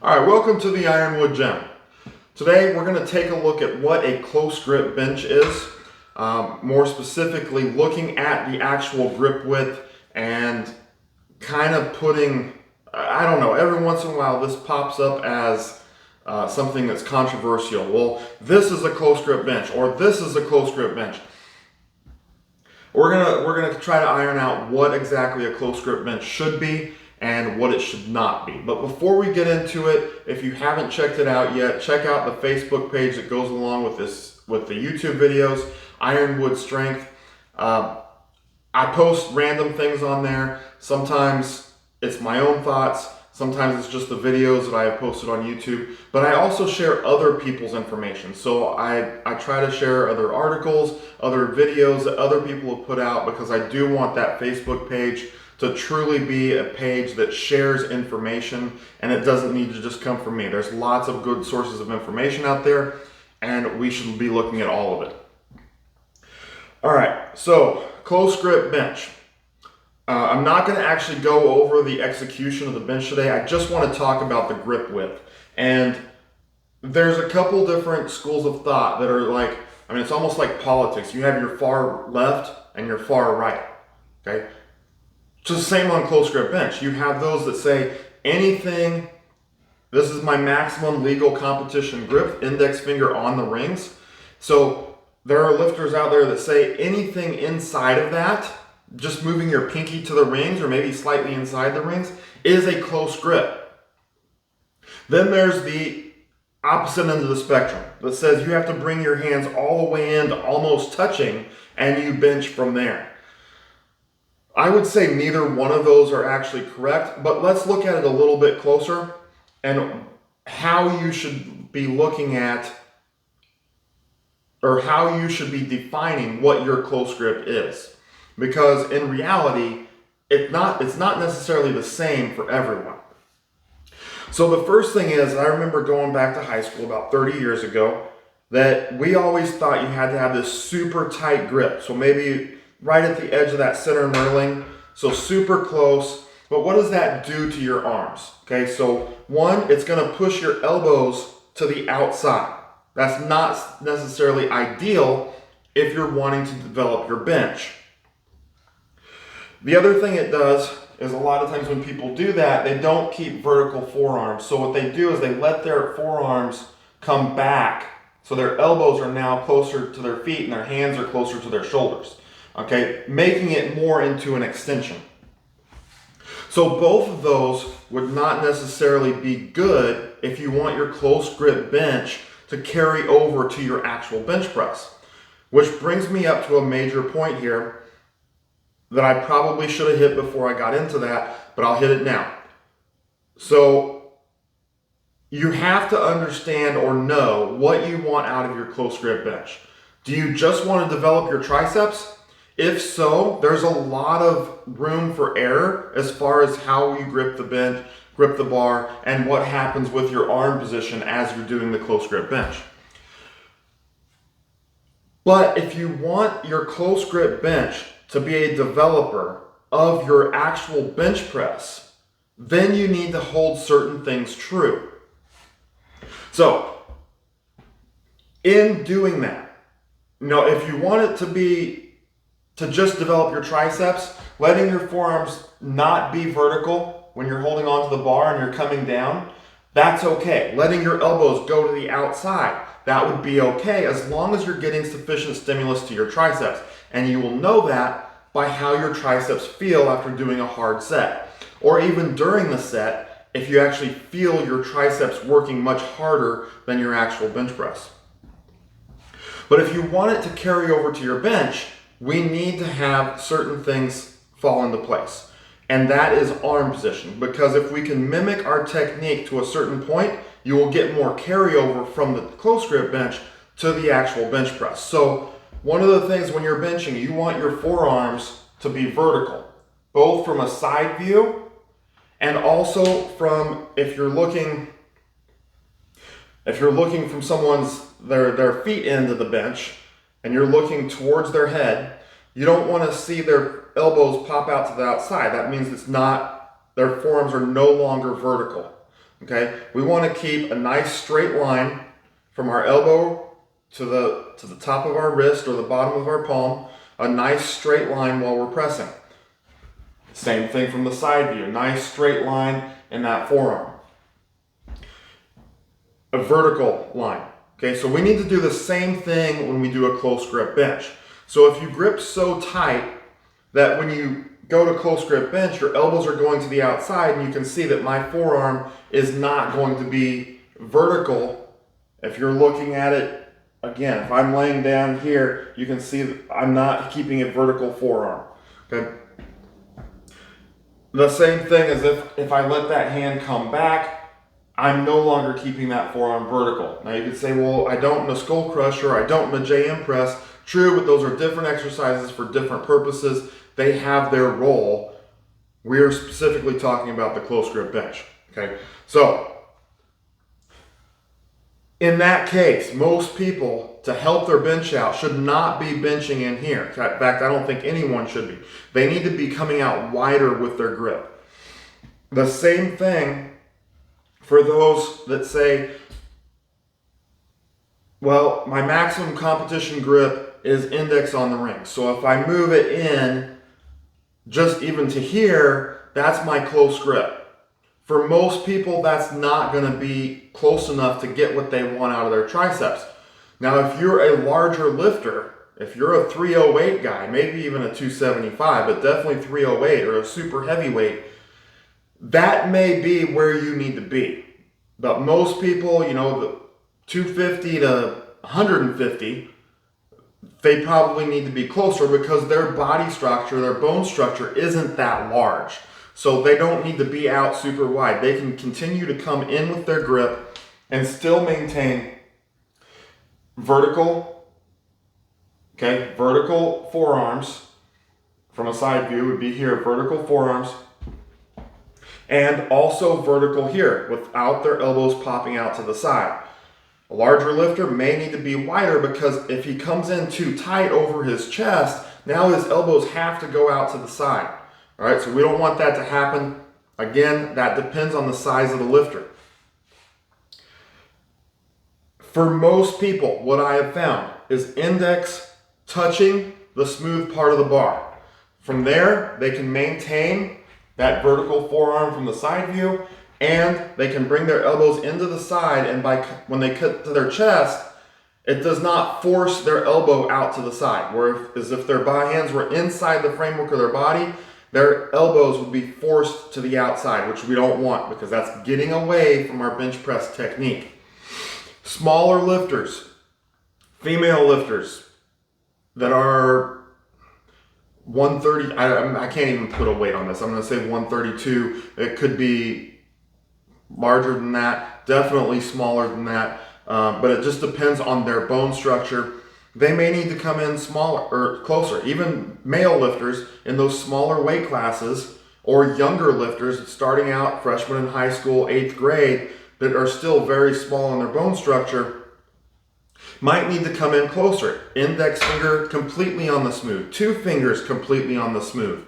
All right, welcome to the Ironwood Gym. Today we're going to take a look at what a close grip bench is, more specifically looking at the actual grip width and kind of putting, I don't know, every once in a while this pops up as something that's controversial. Well, this is a close grip bench, or this is a close grip bench. We're gonna try to iron out what exactly a close grip bench should be and what it should not be. But before we get into it, if you haven't checked it out yet, check out the Facebook page that goes along with the YouTube videos, Ironwood Strength. I post random things on there. Sometimes it's my own thoughts. Sometimes it's just the videos that I have posted on YouTube, but I also share other people's information. So I try to share other articles, other videos that other people have put out, because I do want that Facebook page to truly be a page that shares information, and it doesn't need to just come from me. There's lots of good sources of information out there, and we should be looking at all of it. All right, so close grip bench. I'm not going to actually go over the execution of the bench today. I just want to talk about the grip width. And there's a couple different schools of thought that are like, I mean, it's almost like politics. You have your far left and your far right, okay? Just the same on close grip bench. You have those that say anything, this is my maximum legal competition grip, index finger on the rings. So there are lifters out there that say anything inside of that, just moving your pinky to the rings or maybe slightly inside the rings, is a close grip. Then there's the opposite end of the spectrum that says you have to bring your hands all the way in to almost touching and you bench from there. I would say neither one of those are actually correct, but let's look at it a little bit closer and how you should be looking at, or how you should be defining what your close grip is. Because in reality, it's not necessarily the same for everyone. So the first thing is, I remember going back to high school about 30 years ago, that we always thought you had to have this super tight grip. So maybe right at the edge of that center knurling, so super close. But what does that do to your arms? Okay, so one, it's gonna push your elbows to the outside. That's not necessarily ideal if you're wanting to develop your bench. The other thing it does is, a lot of times when people do that, they don't keep vertical forearms. So what they do is they let their forearms come back. So their elbows are now closer to their feet and their hands are closer to their shoulders. Okay, making it more into an extension. So both of those would not necessarily be good if you want your close grip bench to carry over to your actual bench press. Which brings me up to a major point here that I probably should have hit before I got into that, but I'll hit it now. So you have to understand or know what you want out of your close grip bench. Do you just want to develop your triceps? If so, there's a lot of room for error as far as how you grip the bench, grip the bar, and what happens with your arm position as you're doing the close grip bench. But if you want your close grip bench to be a developer of your actual bench press, then you need to hold certain things true. So, in doing that, if you want it to just develop your triceps, letting your forearms not be vertical when you're holding onto the bar and you're coming down, that's okay. Letting your elbows go to the outside, that would be okay, as long as you're getting sufficient stimulus to your triceps. And you will know that by how your triceps feel after doing a hard set. Or even during the set, if you actually feel your triceps working much harder than your actual bench press. But if you want it to carry over to your bench, we need to have certain things fall into place. And that is arm position. Because if we can mimic our technique to a certain point, you will get more carryover from the close grip bench to the actual bench press. So one of the things when you're benching, you want your forearms to be vertical, both from a side view and also from, if you're looking from someone's, their feet end of the bench and you're looking towards their head, you don't want to see their elbows pop out to the outside. That means their forearms are no longer vertical. Okay, we want to keep a nice straight line from our elbow to the top of our wrist or the bottom of our palm, a nice straight line while we're pressing. Same thing from the side view, nice straight line in that forearm. A vertical line. Okay, so we need to do the same thing when we do a close grip bench. So if you grip so tight that when you go to close grip bench, your elbows are going to the outside, and you can see that my forearm is not going to be vertical. If you're looking at it, again, if I'm laying down here, you can see that I'm not keeping a vertical forearm. Okay. The same thing as if I let that hand come back, I'm no longer keeping that forearm vertical. Now you could say, well, I don't in a skull crusher, I don't in a JM press. True, but those are different exercises for different purposes. They have their role. We are specifically talking about the close grip bench. Okay, so in that case, most people, to help their bench out, should not be benching in here. In fact, I don't think anyone should be. They need to be coming out wider with their grip. The same thing for those that say, well, my maximum competition grip is index on the ring. So if I move it in just even to here, that's my close grip. For most people, that's not going to be close enough to get what they want out of their triceps. Now, if you're a larger lifter, if you're a 308 guy, maybe even a 275, but definitely 308 or a super heavyweight, that may be where you need to be. But most people, you know, the 250 to 150, they probably need to be closer because their body structure, their bone structure isn't that large. So they don't need to be out super wide. They can continue to come in with their grip and still maintain vertical, okay, vertical forearms. From a side view would be here, vertical forearms. And also vertical here without their elbows popping out to the side. A larger lifter may need to be wider because if he comes in too tight over his chest, now his elbows have to go out to the side. All right, so we don't want that to happen. Again, that depends on the size of the lifter. For most people, what I have found is index touching the smooth part of the bar. From there, they can maintain that vertical forearm from the side view, and they can bring their elbows into the side, and when they cut to their chest, it does not force their elbow out to the side, whereas if their hands were inside the framework of their body, their elbows would be forced to the outside, which we don't want because that's getting away from our bench press technique. Smaller lifters, female lifters that are 130, I can't even put a weight on this. I'm going to say 132. It could be larger than that, definitely smaller than that, but it just depends on their bone structure. They may need to come in smaller or closer. Even male lifters in those smaller weight classes or younger lifters starting out, freshmen in high school, 8th grade, that are still very small in their bone structure, might need to come in closer. Index finger completely on the smooth. 2 fingers completely on the smooth.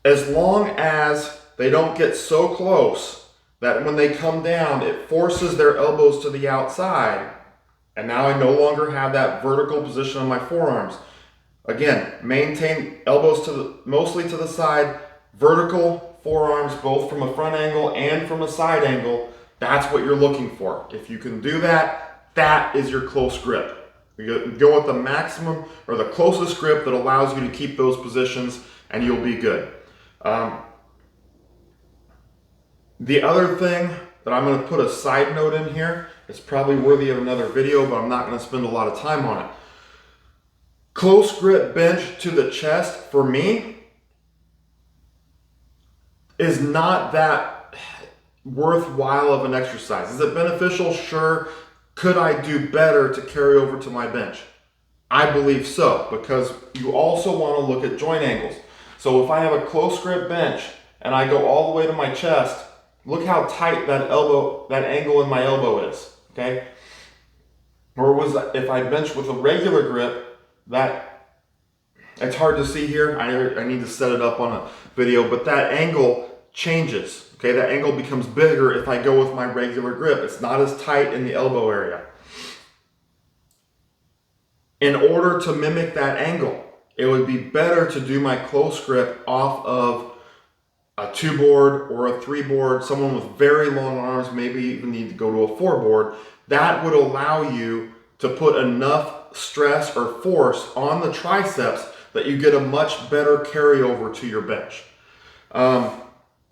As long as they don't get so close that when they come down, it forces their elbows to the outside. And now I no longer have that vertical position on my forearms. Again, maintain elbows mostly to the side, vertical forearms both from a front angle and from a side angle. That's what you're looking for. If you can do that, that is your close grip. You go with the maximum or the closest grip that allows you to keep those positions, and you'll be good. The other thing that I'm going to put a side note in here, it's probably worthy of another video, but I'm not going to spend a lot of time on it. Close grip bench to the chest, for me, is not that worthwhile of an exercise. Is it beneficial? Sure. Could I do better to carry over to my bench? I believe so, because you also want to look at joint angles. So if I have a close grip bench and I go all the way to my chest, look how tight that angle in my elbow is, okay? Or if I bench with a regular grip, it's hard to see here. I need to set it up on a video, but that angle changes. Okay, that angle becomes bigger if I go with my regular grip. It's not as tight in the elbow area. In order to mimic that angle, it would be better to do my close grip off of a 2-board or a 3-board. Someone with very long arms maybe even need to go to a 4-board. That would allow you to put enough stress or force on the triceps that you get a much better carryover to your bench.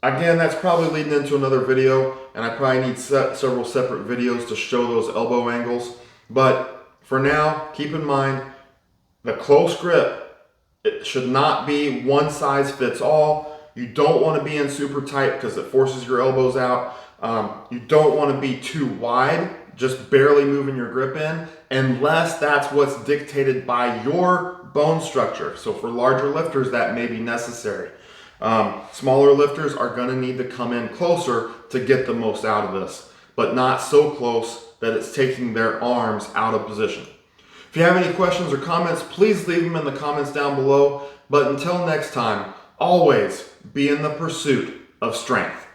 Again, that's probably leading into another video, and I probably need several separate videos to show those elbow angles. But for now, keep in mind, the close grip, it should not be one size fits all. You don't want to be in super tight because it forces your elbows out. You don't want to be too wide, just barely moving your grip in, unless that's what's dictated by your bone structure. So for larger lifters, that may be necessary. Smaller lifters are going to need to come in closer to get the most out of this, but not so close that it's taking their arms out of position. If you have any questions or comments, please leave them in the comments down below. But until next time, always be in the pursuit of strength.